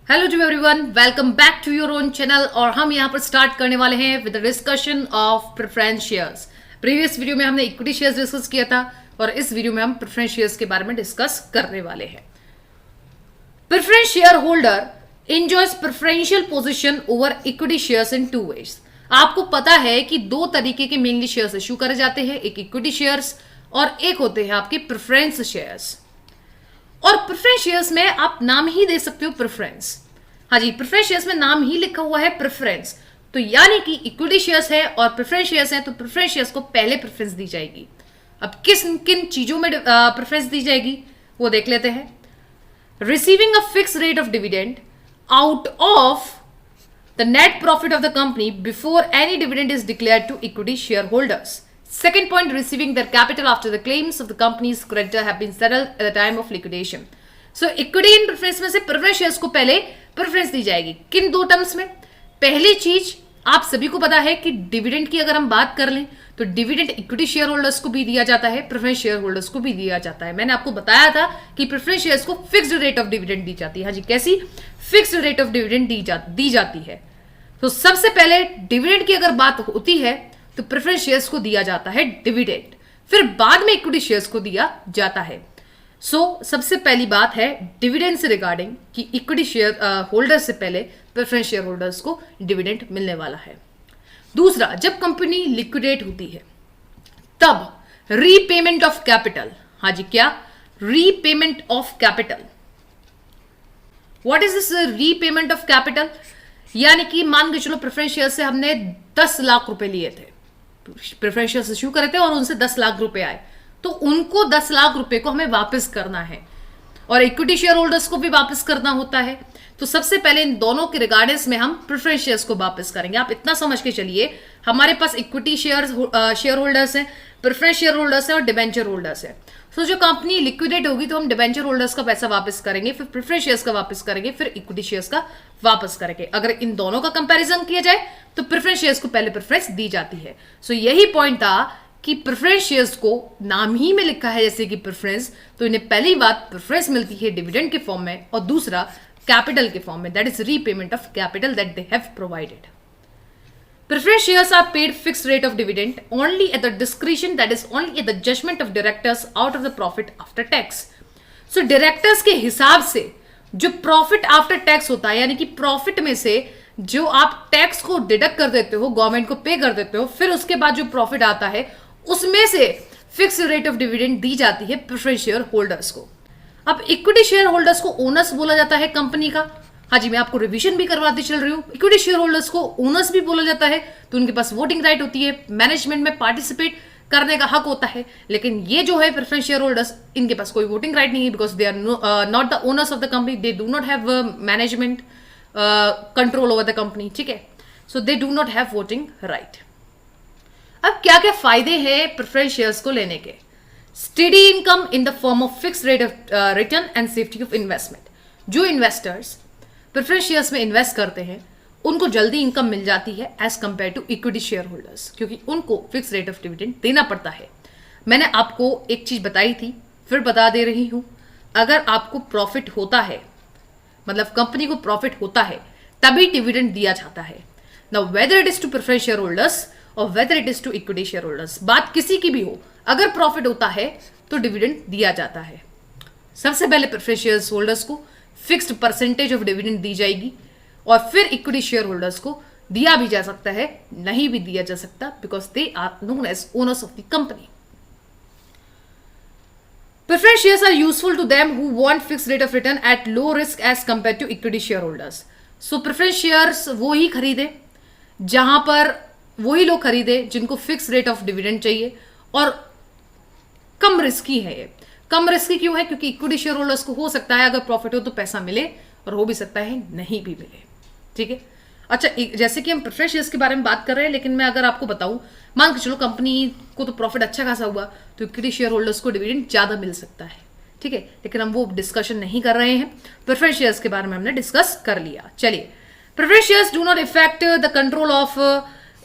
Hello to everyone, welcome back to your own channel. और हम यहाँ पर स्टार्ट करने वाले हैं with the discussion of preference shares. Previous video में हमने इक्विटी शेयर्स डिस्कस किया था और इस वीडियो में हम प्रेफरेंस शेयर्स के बारे में डिस्कस करने वाले हैं। Preference share holder enjoys preferential position over equity shares in two ways. आपको पता है कि दो तरीके के मेनली शेयर्स इश्यू करे जाते हैं, एक इक्विटी शेयर्स और एक होते हैं आपके प्रेफरेंस शेयर्स। और प्रेफरेंस शेयर्स में आप नाम ही दे सकते हो प्रेफरेंस। हाँ जी, प्रेफरेंस शेयर्स में नाम ही लिखा हुआ है प्रेफरेंस, तो यानी कि इक्विटी शेयर्स है और प्रेफरेंस शेयर्स है, तो प्रेफरेंस शेयर्स को पहले प्रेफरेंस दी जाएगी। अब किस किन चीजों में प्रेफरेंस दी जाएगी वो देख लेते हैं। Receiving a fix rate of dividend out of the net profit of the company before any dividend is declared to equity share holders. Second point, receiving their capital after the claims of the company's creditor have been settled at the time of liquidation. So equity in preference में से preference shares को पहले preference दी जाएगी। किन दो terms में? पहली चीज आप सभी को पता है कि डिविडेंड की अगर हम बात कर लें तो डिविडेंड इक्विटी शेयर होल्डर्स को भी दिया जाता है, प्रेफरेंस शेयर होल्डर्स को भी दिया जाता है। मैंने आपको बताया था कि प्रेफरेंस शेयर्स को फिक्स्ड रेट ऑफ डिविडेंड दी जाती है। हाँ जी, कैसी? फिक्स्ड रेट ऑफ डिविडेंड दी जाती है। तो सबसे पहले डिविडेंड की अगर बात होती है तो प्रेफरेंस शेयर्स को दिया जाता है डिविडेंड, फिर बाद में इक्विटी शेयर्स को दिया जाता है। सबसे पहली बात है डिविडेंड से रिगार्डिंग कि इक्विटी शेयर होल्डर से पहले प्रेफरेंस शेयर होल्डर्स को डिविडेंड मिलने वाला है। दूसरा, जब कंपनी लिक्विडेट होती है तब रीपेमेंट ऑफ कैपिटल। हाँ जी, क्या? Repayment of capital. What is this repayment of capital? यानी कि मान के चलो प्रेफरेंस शेयर से हमने 10 लाख रुपए लिए थे, प्रेफरेंस शेयर्स इश्यू करे थे और उनसे 10 लाख रुपए आए, तो उनको 10 लाख रुपए को हमें वापस करना है और इक्विटी शेयर होल्डर्स को भी वापस करना होता है। तो सबसे पहले इन दोनों के रिगार्डेंस में हम प्रेफरेंस शेयर्स को वापस करेंगे। आप इतना समझ के चलिए, हमारे पास इक्विटी शेयर होल्डर्स हैं, प्रेफरेंस शेयर होल्डर्स हैं और डिबेंचर होल्डर्स हैं। तो जो कंपनी लिक्विडेट होगी तो हम डिबेंचर होल्डर्स का पैसा वापस करेंगे, फिर प्रेफरेंस शेयर्स का वापस करेंगे, फिर इक्विटी शेयर्स का वापस करेंगे। अगर इन दोनों का कंपैरिजन किया जाए तो प्रेफरेंस शेयर्स को पहले प्रेफरेंस दी जाती है। यही पॉइंट था कि प्रेफरेंस शेयर्स को नाम ही में लिखा है जैसे कि प्रेफरेंस, तो इन्हें पहली बात प्रेफरेंस मिलती है डिविडेंड के फॉर्म में और दूसरा कैपिटल के फॉर्म में, that is repayment of capital that they have provided. Preference shares are paid fixed rate of dividend only at the discretion, that is only at the judgment of directors out of the profit after tax. So directors के हिसाब से जो profit after tax होता है, यानी कि profit में से जो आप टैक्स को डिडक्ट कर देते हो, गवर्नमेंट को पे कर देते हो, फिर उसके बाद जो प्रॉफिट आता है उसमें से फिक्स रेट ऑफ डिविडेंड दी जाती है प्रेफरेंस शेयर होल्डर्स को। अब इक्विटी शेयर होल्डर्स को ओनर्स बोला जाता है कंपनी का। हाँ जी, मैं आपको रिवीजन भी करवाती चल रही हूँ। इक्विटी शेयर होल्डर्स को ओनर्स भी बोला जाता है, तो उनके पास वोटिंग राइट होती है, मैनेजमेंट में पार्टिसिपेट करने का हक होता है। लेकिन ये जो है प्रेफरेंस शेयर होल्डर्स, इनके पास कोई वोटिंग राइट नहीं है, because they are not the owners of the company, they do not have management control over the company. ठीक है, so they do not have voting right. अब क्या क्या फायदे हैं प्रेफरेंस शेयर्स को लेने के? Steady income in the form of fix rate of return and safety of investment. जो इन्वेस्टर्स प्रेफरेंस शेयर्स में इन्वेस्ट करते हैं उनको जल्दी इनकम मिल जाती है as compare to equity share holders, क्योंकि उनको फिक्स रेट ऑफ डिविडेंड देना पड़ता है। मैंने आपको एक चीज बताई थी, फिर बता दे रही हूं, अगर आपको प्रॉफिट होता है, मतलब कंपनी को प्रॉफिट होता है, तभी डिविडेंड दिया जाता है। Now whether it is to preference share holders और whether it is to equity share holders, बात किसी की भी हो, अगर प्रॉफिट होता है तो डिविडेंड दिया जाता है। सबसे पहले प्रेफरेंस शेयर होल्डर्स को फिक्स्ड परसेंटेज ऑफ डिविडेंड दी जाएगी और फिर इक्विटी शेयर होल्डर्स को दिया भी जा सकता है, नहीं भी दिया जा सकता, because they are known as owners of the company. Preference shares are useful to them who want fixed rate of return at low risk as compare to equity share holders. So preference shares वो ही खरीदे, जहां पर वही लोग खरीदे जिनको fix rate of dividend चाहिए और कम रिस्की है। ये कम रिस्की क्यों है? क्योंकि इक्विटी शेयर होल्डर्स को हो सकता है अगर प्रॉफिट हो तो पैसा मिले और हो भी सकता है नहीं भी मिले। ठीक है, अच्छा, जैसे कि हम प्रेफरेंस शेयर्स के बारे में बात कर रहे हैं, लेकिन मैं अगर आपको बताऊं, मान के चलो कंपनी को तो प्रॉफिट अच्छा खासा हुआ तो इक्विटी शेयर होल्डर्स को डिविडेंड ज्यादा मिल सकता है। ठीक है, लेकिन हम वो डिस्कशन नहीं कर रहे हैं, प्रेफरेंस शेयर्स के बारे में हमने डिस्कस कर लिया। चलिए, preference shares do not effect the control of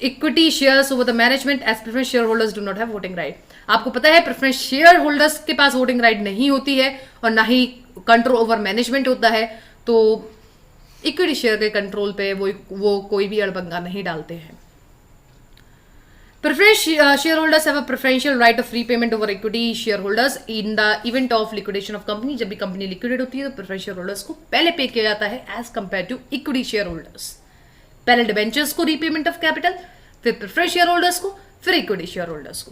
equity shares over the management as preference share holders do not have voting right. आपको पता है प्रेफरेंस शेयर होल्डर्स के पास वोटिंग राइट नहीं होती है और ना ही कंट्रोल ओवर मैनेजमेंट होता है, तो इक्विटी शेयर के कंट्रोल पे वो कोई भी अड़बंगा नहीं डालते हैं। Preference shareholders have a preferential right of repayment over equity shareholders in the event of liquidation of company। जब भी कंपनी लिक्विडेट होती है तो प्रेफरेंस शेयर होल्डर्स को पहले पे किया जाता है as compare to equity share holders. पहले डिबेंचर्स को रीपेमेंट ऑफ कैपिटल, फिर प्रेफरेंस शेयर होल्डर्स को, फिर इक्विटी शेयर होल्डर्स को।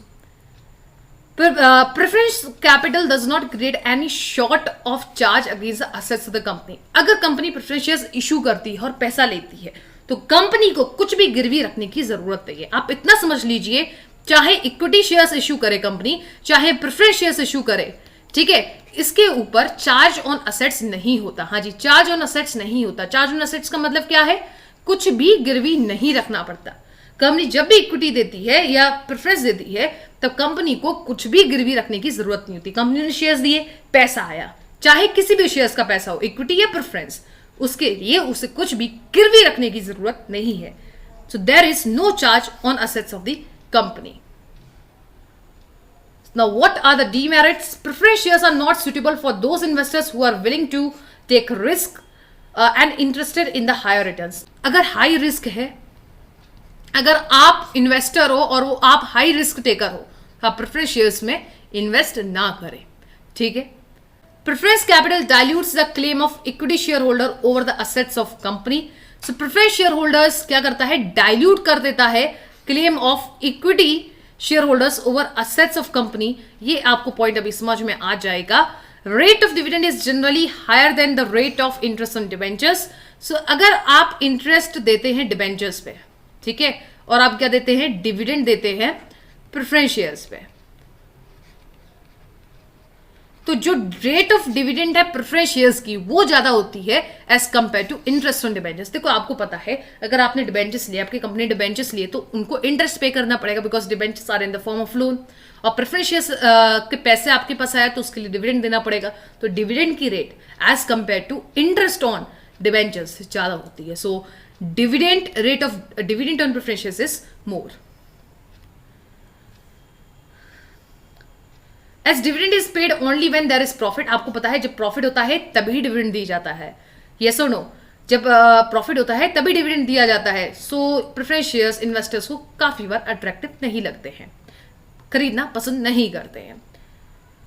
Preference capital does not create any short of charge against the assets of the company. अगर company preference shares issue करती है और पैसा लेती है तो कंपनी को कुछ भी गिरवी रखने की जरूरत नहीं है। आप इतना समझ लीजिए, चाहे इक्विटी शेयर्स इशू करे कंपनी, चाहे प्रेफरेंस शेयर्स इशू करे, ठीक है, इसके ऊपर चार्ज ऑन असेट्स नहीं होता। हाँ जी, चार्ज ऑन असेट्स नहीं होता। चार्ज ऑन असेट्स का मतलब क्या है? कुछ भी गिरवी नहीं रखना पड़ता। कंपनी जब भी इक्विटी देती है या प्रेफरेंस देती है तब कंपनी को कुछ भी गिरवी रखने की जरूरत नहीं होती। कंपनी ने शेयर्स दिए, पैसा आया, चाहे किसी भी शेयर्स का पैसा हो, इक्विटी या प्रेफरेंस, उसके लिए उसे कुछ भी गिरवी रखने की जरूरत नहीं है। So there is no charge on assets of the company. Now what are the demerits? Preference shares are not suitable for those investors who are willing to take risk and interested in the higher returns. अगर high risk है, अगर आप investor हो और वो आप high risk taker हो, आप प्रेफरेंस शेयर्स में इन्वेस्ट ना करें, ठीक है। Preference capital dilutes the claim of equity shareholder over the assets of company। So preference shareholders क्या करता है? Dilute कर देता है claim of equity shareholders over assets of company। ये आपको पॉइंट अभी समझ में आ जाएगा। Rate of dividend is generally higher than the rate of interest on debentures। So अगर आप इंटरेस्ट देते हैं डिबेंचर्स पे, ठीक है, और आप क्या देते हैं? डिविडेंड देते हैं प्रेफरेंस शेयर्स पे, तो जो रेट ऑफ डिविडेंड है प्रेफरेंस शेयर्स की वो ज्यादा होती है as compare to interest on debentures. देखो आपको पता है, अगर आपने डिबेंचर्स लिए, आपकी कंपनी डिबेंचर्स लिए, तो उनको इंटरेस्ट पे करना पड़ेगा because debentures are in the form of loan. और प्रेफरेंस शेयर्स के पैसे आपके पास आया तो उसके लिए डिविडेंड देना पड़ेगा, तो डिविडेंड की rate as compare to interest on debentures ज्यादा होती है। So dividend rate of dividend on preference shares is more. As dividend is paid only when there is profit. आपको पता है जब प्रॉफिट होता है तभी डिविडेंड दिया जाता है, यस और नो? जब प्रॉफिट होता है तभी डिविडेंड दिया जाता है। सो प्रेफरेंस शेयर्स इन्वेस्टर्स को काफी बार अट्रैक्टिव नहीं लगते हैं, खरीदना पसंद नहीं करते हैं।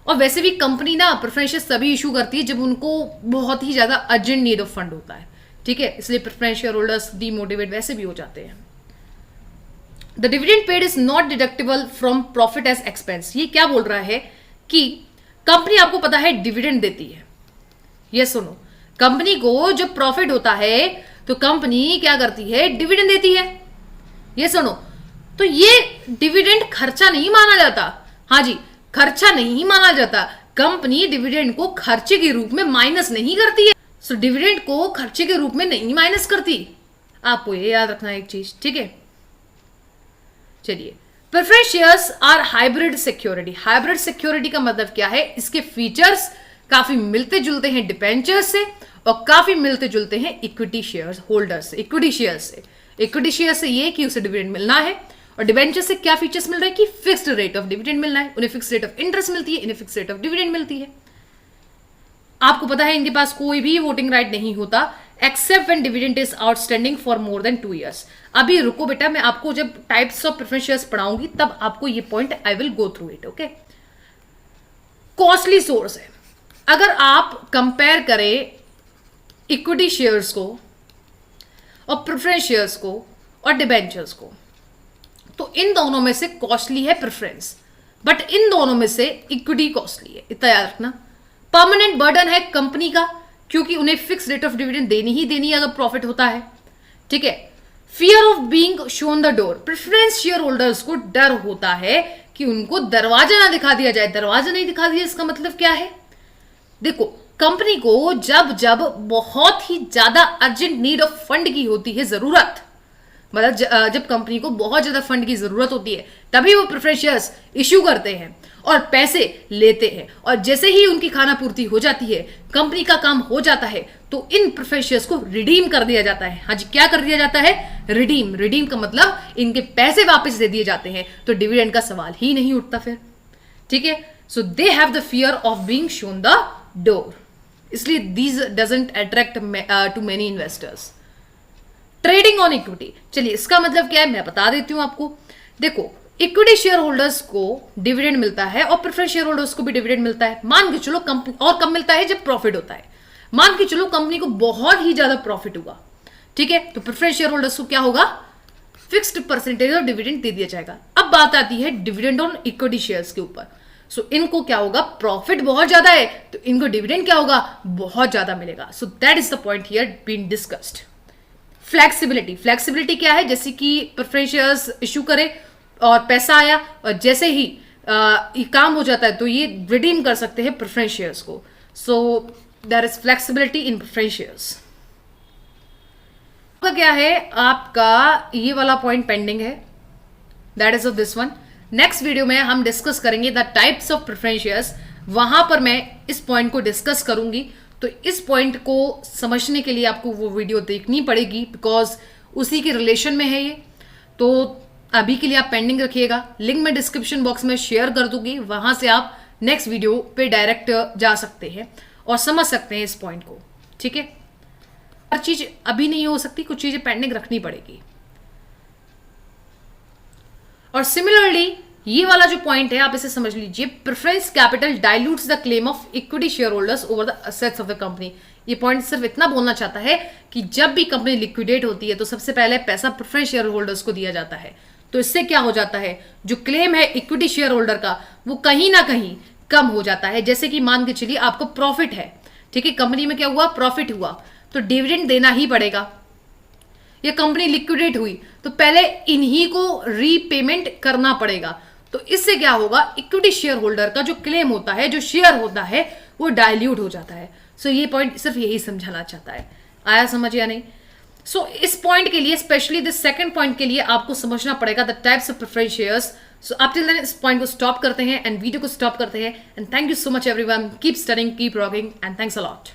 और वैसे भी कंपनी ना प्रेफरेंस शेयर्स तभी इशू करती है जब उनको बहुत ही ज्यादा अर्जेंट नीड ऑफ फंड होता है, ठीक है, इसलिए प्रेफरेंस शेयर होल्डर्स डीमोटिवेट वैसे भी हो जाते हैं। The dividend paid is not deductible from profit as expense. ये क्या बोल रहा है कि कंपनी आपको पता है डिविडेंड देती है, ये सुनो, कंपनी को जब प्रॉफिट होता है तो कंपनी क्या करती है? डिविडेंड देती है, ये सुनो। तो ये डिविडेंड खर्चा नहीं माना जाता। हाँ जी, खर्चा नहीं माना जाता। कंपनी डिविडेंड को खर्चे के रूप में माइनस नहीं करती है। सो डिविडेंड को खर्चे के रूप में नहीं माइनस करती, आपको ये याद रखना एक चीज, ठीक है। चलिए, preference shares are hybrid security. Hybrid security का मतलब क्या है? इसके फीचर्स काफी मिलते जुलते हैं डिबेंचर से और काफी मिलते जुलते हैं इक्विटी शेयर्स होल्डर से, इक्विटी शेयर से। इक्विटी शेयर से ये कि उसे डिविडेंड मिलना है, और डिबेंचर से क्या फीचर्स मिल रहे हैं कि फिक्स्ड रेट ऑफ डिविडेंड मिलना है। उन्हें फिक्स्ड रेट ऑफ इंटरेस्ट मिलती है, इन्हें फिक्स्ड रेट ऑफ डिविडेंड मिलती है। आपको पता है इनके पास कोई भी वोटिंग राइट नहीं होता except when dividend is outstanding for more than 2 years। अभी रुको बेटा, मैं आपको जब टाइप्स ऑफ प्रेफरेंस शेयर्स पढ़ाऊंगी तब आपको ये point I will go through it, okay. Costly source है। अगर आप कंपेयर करें इक्विटी शेयर्स को और प्रेफरेंस शेयर्स को और डिबेंचर्स को, तो इन दोनों में से कॉस्टली है प्रेफरेंस, बट इन दोनों में से इक्विटी कॉस्टली है, इतना याद रखना। परमानेंट बर्डन है कंपनी का, क्योंकि उन्हें फिक्स रेट ऑफ डिविडेंड देनी ही देनी है अगर प्रॉफिट होता है, ठीक है। Fear of being shown the door. Preference share holders को डर होता है कि उनको दरवाजा ना दिखा दिया जाए। दरवाजा नहीं दिखा दिया, इसका मतलब क्या है? देखो, कंपनी को जब जब बहुत ही ज्यादा अर्जेंट नीड ऑफ फंड की होती है, जरूरत, मतलब जब कंपनी को बहुत ज्यादा फंड की जरूरत होती है, तभी वो प्रेफरेंस शेयर्स इश्यू करते हैं और पैसे लेते हैं। और जैसे ही उनकी खाना पूर्ति हो जाती है, कंपनी का काम हो जाता है, तो इन प्रेफरेंस शेयर्स को रिडीम कर दिया जाता है। हाँ जी, क्या कर दिया जाता है? रिडीम। रिडीम का मतलब इनके पैसे वापस दे दिए जाते हैं, तो डिविडेंड का सवाल ही नहीं उठता फिर, ठीक है। So they have the fear of being shown the door. इसलिए these doesn't attract too many investors. Trading on equity, चलिए इसका मतलब क्या है मैं बता देती हूं आपको। देखो, इक्विटी शेयर होल्डर्स को डिविडेंड मिलता है और प्रेफरेंस शेयर होल्डर्स को भी डिविडेंड मिलता है। मान के चलो कंपनी, और कब मिलता है? जब प्रॉफिट होता है। मान के चलो कंपनी को बहुत ही ज्यादा प्रॉफिट हुआ, ठीक है, तो प्रेफरेंस शेयर होल्डर्स को क्या होगा? फिक्स्ड परसेंटेज ऑफ डिविडेंड दे दिया जाएगा। अब बात आती है डिविडेंड ऑन इक्विटी शेयर्स के ऊपर। सो इनको क्या होगा? प्रॉफिट बहुत ज्यादा है तो इनको डिविडेंड क्या होगा? बहुत ज्यादा मिलेगा। So that is the point here being discussed. Flexibility, flexibility क्या है? जैसे कि प्रेफरेंस शेयर्स इशू करे और पैसा आया और जैसे ही ये काम हो जाता है तो ये रिडीम कर सकते हैं प्रेफरेंस शेयर्स को। So there is flexibility in preference shares. आपका क्या है? आपका ये वाला पॉइंट पेंडिंग है, that is of this one. Next video में हम डिस्कस करेंगे the types of preference shares. वहां पर मैं इस पॉइंट को डिस्कस करूंगी, तो इस पॉइंट को समझने के लिए आपको वो वीडियो देखनी पड़ेगी बिकॉज उसी के रिलेशन में है ये। तो अभी के लिए आप पेंडिंग रखिएगा, लिंक मैं डिस्क्रिप्शन बॉक्स में शेयर कर दूंगी, वहां से आप नेक्स्ट वीडियो पे डायरेक्ट जा सकते हैं और समझ सकते हैं इस पॉइंट को, ठीक है। हर चीज अभी नहीं हो सकती, कुछ चीजें पेंडिंग रखनी पड़ेगी। और सिमिलरली ये वाला जो पॉइंट है आप इसे समझ लीजिए, preference capital dilutes the claim of equity share holders over the assets of the company. ये पॉइंट सिर्फ इतना बोलना चाहता है कि जब भी कंपनी लिक्विडेट होती है तो सबसे पहले पैसा प्रेफरेंस शेयर होल्डर्स को दिया जाता है। तो इससे क्या हो जाता है? जो क्लेम है इक्विटी शेयर होल्डर का वो कहीं ना कहीं कम हो जाता है। जैसे कि मान के चलिए आपको प्रॉफिट है, ठीक है, कंपनी में क्या हुआ? प्रॉफिट हुआ, तो डिविडेंड देना ही पड़ेगा। ये कंपनी लिक्विडेट हुई तो पहले इन्हीं को रीपेमेंट करना पड़ेगा। तो इससे क्या होगा? इक्विटी शेयर होल्डर का जो क्लेम होता है, जो शेयर होता है, वो डाइल्यूट हो जाता है। सो ये पॉइंट सिर्फ यही समझाना चाहता है। आया समझ या नहीं? सो इस पॉइंट के लिए, स्पेशली दिस सेकंड पॉइंट के लिए आपको समझना पड़ेगा the types of preference shares. So आप टिल देन इस पॉइंट को स्टॉप करते हैं एंड वीडियो को स्टॉप करते हैं। And thank you so much everyone, keep studying, keep rocking and thanks a lot.